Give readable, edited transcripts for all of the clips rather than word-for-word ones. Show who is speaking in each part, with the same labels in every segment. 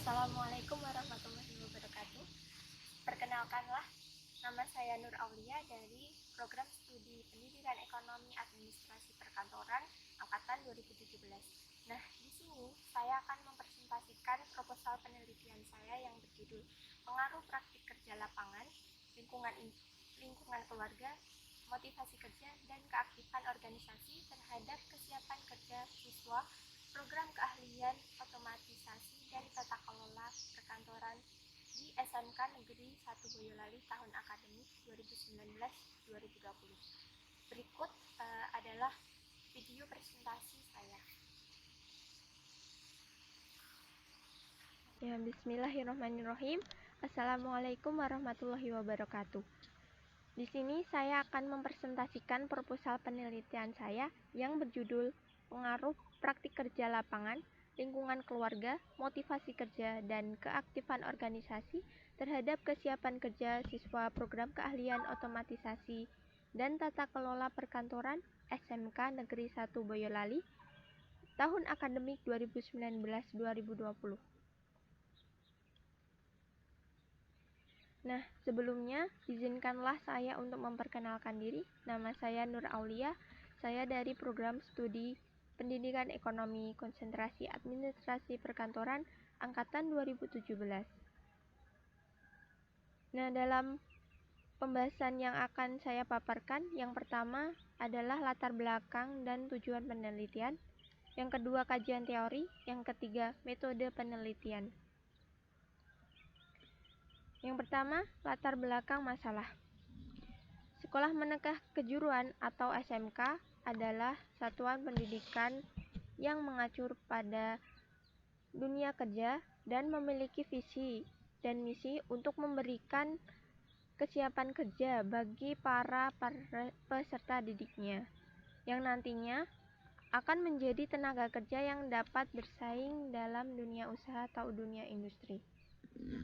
Speaker 1: Assalamualaikum warahmatullahi wabarakatuh. Perkenalkanlah, nama saya Nur Aulia dari Program Studi Pendidikan Ekonomi Administrasi Perkantoran Angkatan 2017. Nah, di sini saya akan mempresentasikan proposal penelitian saya yang berjudul Pengaruh Praktik Kerja Lapangan, Lingkungan Keluarga, Motivasi Kerja, dan Keaktifan Organisasi terhadap Kesiapan Kerja Siswa Program Keahlian Otomatisasi dan Tata Kelola Perkantoran di SMK Negeri 1 Boyolali tahun akademik 2019-2020. Berikut adalah video presentasi saya. Ya, bismillahirrahmanirrahim. Assalamualaikum warahmatullahi wabarakatuh. Di sini saya akan mempresentasikan proposal penelitian saya yang berjudul Pengaruh Praktik Kerja Lapangan, Lingkungan Keluarga, Motivasi Kerja, dan Keaktifan Organisasi terhadap Kesiapan Kerja Siswa Program Keahlian Otomatisasi dan Tata Kelola Perkantoran SMK Negeri 1 Boyolali tahun akademik 2019-2020. Nah, sebelumnya izinkanlah saya untuk memperkenalkan diri. Nama saya Nur Aulia. Saya dari Program Studi Pendidikan Ekonomi Konsentrasi Administrasi Perkantoran Angkatan 2017. Nah, dalam pembahasan yang akan saya paparkan, yang pertama adalah latar belakang dan tujuan penelitian, yang kedua kajian teori, yang ketiga metode penelitian. Yang pertama, latar belakang masalah. Sekolah Menengah Kejuruan atau SMK adalah satuan pendidikan yang mengacu pada dunia kerja dan memiliki visi dan misi untuk memberikan kesiapan kerja bagi para peserta didiknya, yang nantinya akan menjadi tenaga kerja yang dapat bersaing dalam dunia usaha atau dunia industri.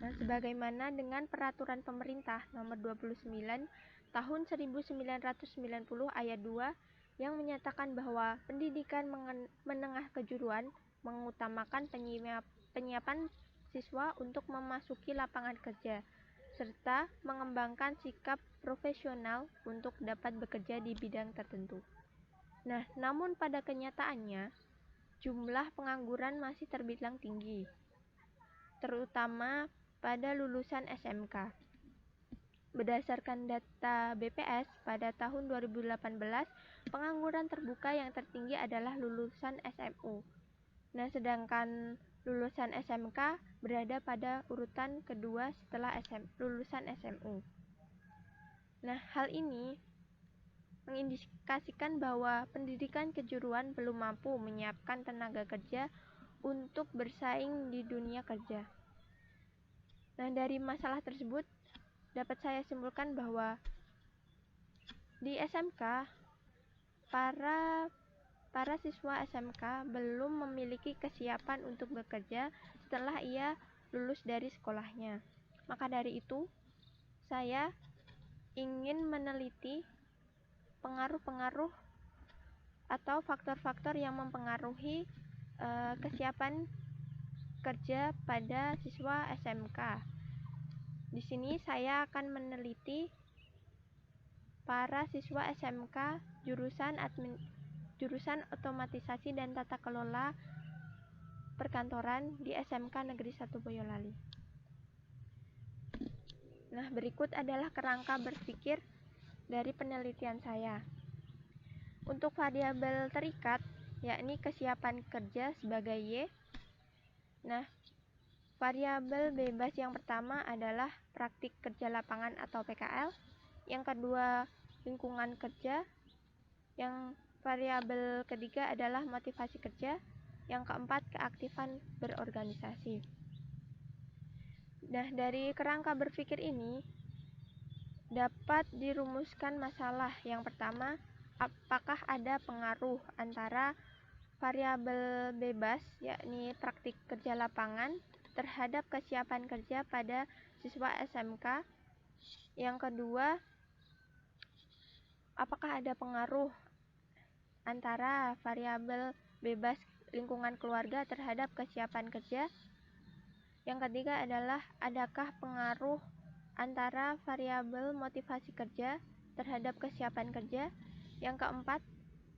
Speaker 1: Nah, sebagaimana dengan peraturan pemerintah nomor 29 tahun 1990 ayat 2 yang menyatakan bahwa pendidikan menengah kejuruan mengutamakan penyiapan siswa untuk memasuki lapangan kerja serta mengembangkan sikap profesional untuk dapat bekerja di bidang tertentu. Nah, namun pada kenyataannya jumlah pengangguran masih terbilang tinggi, terutama pada lulusan SMK. Berdasarkan data BPS pada tahun 2018, pengangguran terbuka yang tertinggi adalah lulusan SMU. Nah, sedangkan lulusan SMK berada pada urutan kedua setelah lulusan SMU. Nah, hal ini mengindikasikan bahwa pendidikan kejuruan belum mampu menyiapkan tenaga kerja untuk bersaing di dunia kerja. Nah, dari masalah tersebut dapat saya simpulkan bahwa di SMK para siswa SMK belum memiliki kesiapan untuk bekerja setelah ia lulus dari sekolahnya. Maka dari itu, saya ingin meneliti pengaruh-pengaruh atau faktor-faktor yang mempengaruhi kesiapan kerja pada siswa SMK. Di sini saya akan meneliti para siswa SMK jurusan Otomatisasi dan Tata Kelola Perkantoran di SMK Negeri 1 Boyolali. Nah, berikut adalah kerangka berpikir dari penelitian saya. Untuk variabel terikat, yakni kesiapan kerja sebagai Y. Nah, variabel bebas yang pertama adalah praktik kerja lapangan atau PKL, yang kedua lingkungan kerja, yang variabel ketiga adalah motivasi kerja, yang keempat keaktifan berorganisasi. Nah, dari kerangka berpikir ini dapat dirumuskan masalah. Yang pertama, apakah ada pengaruh antara variabel bebas, yakni praktik kerja lapangan, terhadap kesiapan kerja pada siswa SMK. Yang kedua, apakah ada pengaruh antara variabel bebas lingkungan keluarga terhadap kesiapan kerja. Yang ketiga adalah adakah pengaruh antara variabel motivasi kerja terhadap kesiapan kerja. Yang keempat,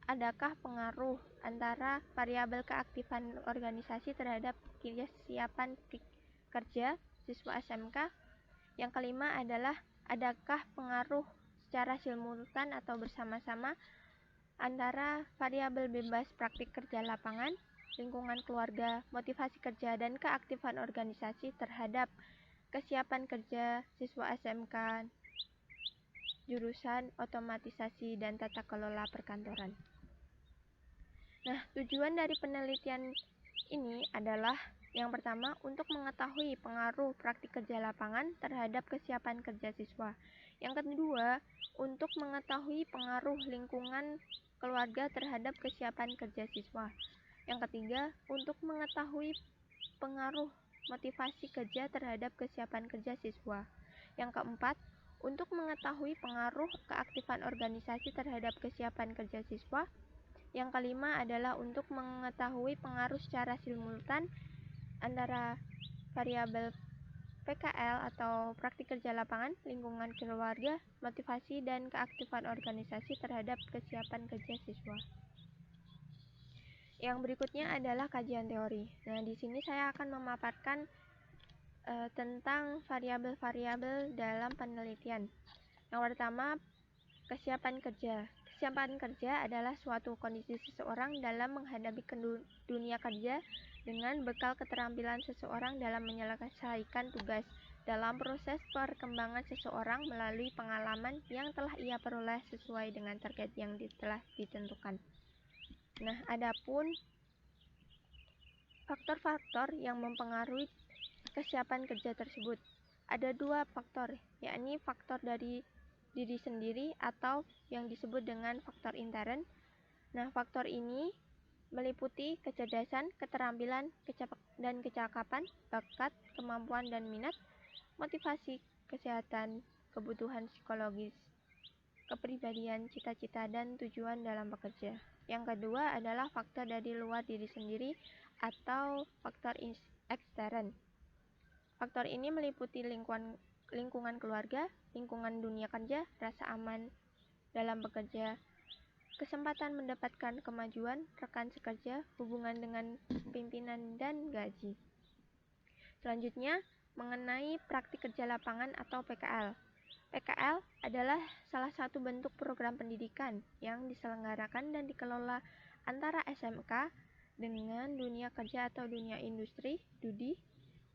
Speaker 1: adakah pengaruh antara variabel keaktifan organisasi terhadap kesiapan kerja siswa SMK. Yang kelima adalah adakah pengaruh secara simultan atau bersama-sama antara variabel bebas praktik kerja lapangan, lingkungan keluarga, motivasi kerja, dan keaktifan organisasi terhadap kesiapan kerja siswa SMK jurusan otomatisasi dan tata kelola perkantoran. Nah, tujuan dari penelitian ini adalah yang pertama, untuk mengetahui pengaruh praktik kerja lapangan terhadap kesiapan kerja siswa. Yang kedua, untuk mengetahui pengaruh lingkungan keluarga terhadap kesiapan kerja siswa. Yang ketiga, untuk mengetahui pengaruh motivasi kerja terhadap kesiapan kerja siswa. Yang keempat, untuk mengetahui pengaruh keaktifan organisasi terhadap kesiapan kerja siswa. Yang kelima adalah untuk mengetahui pengaruh secara simultan antara variabel PKL atau praktik kerja lapangan, lingkungan keluarga, motivasi, dan keaktifan organisasi terhadap kesiapan kerja siswa. Yang berikutnya adalah kajian teori. Nah, di sini saya akan memaparkan tentang variabel-variabel dalam penelitian. Yang pertama, kesiapan kerja. Kesiapan kerja adalah suatu kondisi seseorang dalam menghadapi dunia kerja dengan bekal keterampilan seseorang dalam menyelesaikan tugas dalam proses perkembangan seseorang melalui pengalaman yang telah ia peroleh sesuai dengan target yang telah ditentukan. Nah, adapun faktor-faktor yang mempengaruhi kesiapan kerja tersebut. Ada dua faktor, yakni faktor dari diri sendiri atau yang disebut dengan faktor intern. Nah, faktor ini meliputi kecerdasan, keterampilan, dan kecakapan, bakat, kemampuan dan minat, motivasi, kesehatan, kebutuhan psikologis, kepribadian, cita-cita, dan tujuan dalam bekerja. Yang kedua adalah faktor dari luar diri sendiri atau faktor ekstern. Faktor ini meliputi lingkungan keluarga, lingkungan dunia kerja, rasa aman dalam bekerja, kesempatan mendapatkan kemajuan, rekan sekerja, hubungan dengan pimpinan, dan gaji. Selanjutnya, mengenai praktik kerja lapangan atau PKL. PKL adalah salah satu bentuk program pendidikan yang diselenggarakan dan dikelola antara SMK dengan dunia kerja atau dunia industri, DUDI,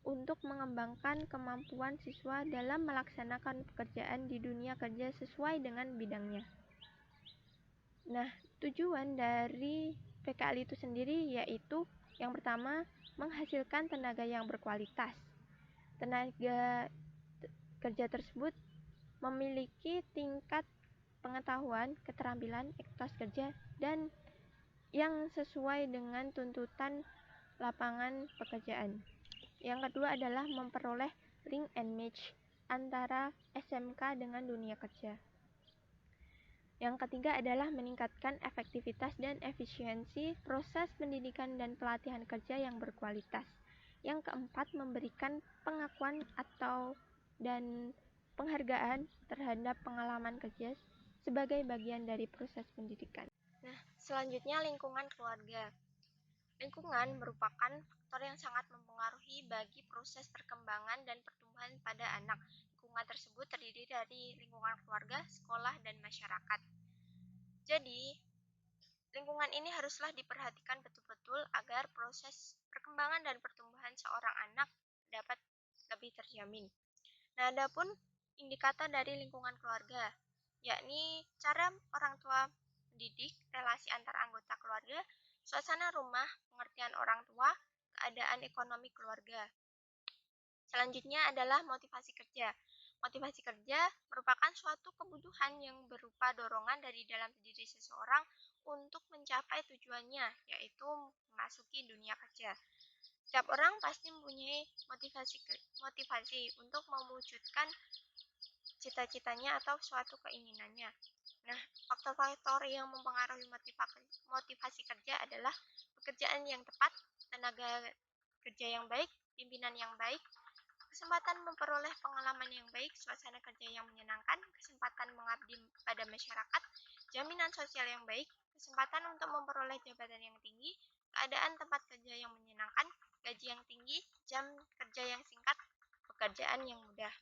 Speaker 1: untuk mengembangkan kemampuan siswa dalam melaksanakan pekerjaan di dunia kerja sesuai dengan bidangnya. Nah, tujuan dari PKL itu sendiri yaitu yang pertama, menghasilkan tenaga yang berkualitas. Tenaga kerja tersebut memiliki tingkat pengetahuan, keterampilan, etos kerja, dan yang sesuai dengan tuntutan lapangan pekerjaan. Yang kedua adalah memperoleh link and match antara SMK dengan dunia kerja. Yang ketiga adalah meningkatkan efektivitas dan efisiensi proses pendidikan dan pelatihan kerja yang berkualitas. Yang keempat, memberikan pengakuan dan penghargaan terhadap pengalaman kerja sebagai bagian dari proses pendidikan. Nah, selanjutnya lingkungan keluarga. Lingkungan merupakan faktor yang sangat mempengaruhi bagi proses perkembangan dan pertumbuhan pada anak. Lingkungan tersebut terdiri dari lingkungan keluarga, sekolah, dan masyarakat. Jadi, lingkungan ini haruslah diperhatikan betul-betul agar proses perkembangan dan pertumbuhan seorang anak dapat lebih terjamin. Nah, adapun indikator dari lingkungan keluarga, yakni cara orang tua mendidik, relasi antar anggota keluarga, suasana rumah, pengertian orang tua, keadaan ekonomi keluarga. Selanjutnya adalah motivasi kerja. Motivasi kerja merupakan suatu kebutuhan yang berupa dorongan dari dalam diri seseorang untuk mencapai tujuannya, yaitu memasuki dunia kerja. Setiap orang pasti mempunyai motivasi untuk mewujudkan cita-citanya atau suatu keinginannya. Nah, faktor-faktor yang mempengaruhi motivasi kerja adalah pekerjaan yang tepat, tenaga kerja yang baik, pimpinan yang baik, kesempatan memperoleh pengalaman yang baik, suasana kerja yang menyenangkan, kesempatan mengabdi pada masyarakat, jaminan sosial yang baik, kesempatan untuk memperoleh jabatan yang tinggi, keadaan tempat kerja yang menyenangkan, gaji yang tinggi, jam kerja yang singkat, pekerjaan yang mudah.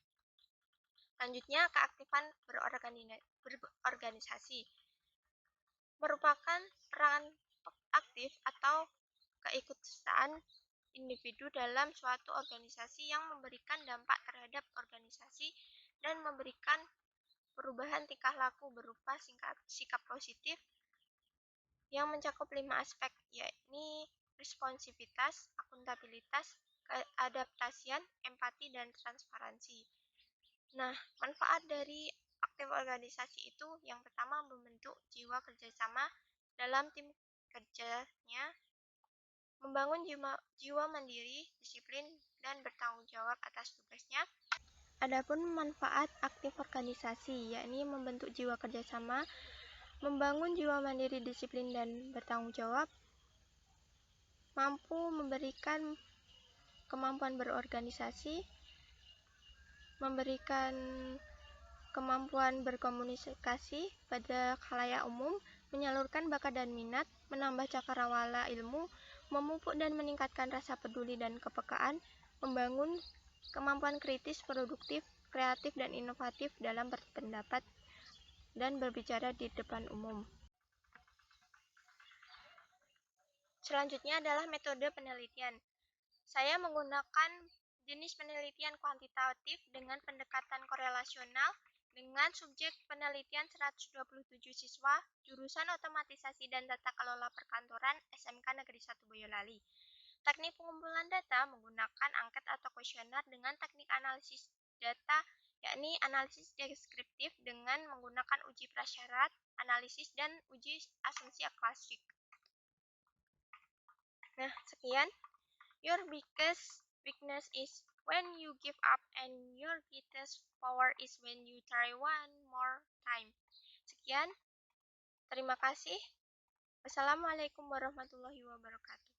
Speaker 1: Selanjutnya, keaktifan berorganisasi merupakan peran aktif atau keikutsertaan individu dalam suatu organisasi yang memberikan dampak terhadap organisasi dan memberikan perubahan tingkah laku berupa sikap positif yang mencakup 5 aspek, yakni responsivitas, akuntabilitas, keadaptasian, empati, dan transparansi. Nah, manfaat dari aktif organisasi itu yang pertama membentuk jiwa kerjasama dalam tim kerjanya, membangun jiwa mandiri, disiplin, dan bertanggung jawab atas tugasnya. Adapun manfaat aktif organisasi, yakni membentuk jiwa kerjasama, membangun jiwa mandiri, disiplin, dan bertanggung jawab, mampu memberikan kemampuan berorganisasi, memberikan kemampuan berkomunikasi pada khalayak umum, menyalurkan bakat dan minat, menambah cakrawala ilmu, memupuk dan meningkatkan rasa peduli dan kepekaan, membangun kemampuan kritis, produktif, kreatif, dan inovatif dalam berpendapat dan berbicara di depan umum. Selanjutnya adalah metode penelitian. Saya menggunakan jenis penelitian kuantitatif dengan pendekatan korelasional dengan subjek penelitian 127 siswa jurusan Otomatisasi dan Tata Kelola Perkantoran SMK Negeri 1 Boyolali. Teknik pengumpulan data menggunakan angket atau kuesioner dengan teknik analisis data, yakni analisis deskriptif dengan menggunakan uji prasyarat, analisis, dan uji asumsi klasik. Nah, sekian. Your biggest weakness is when you give up and your greatest power is when you try one more time. Sekian, terima kasih. Wassalamualaikum warahmatullahi wabarakatuh.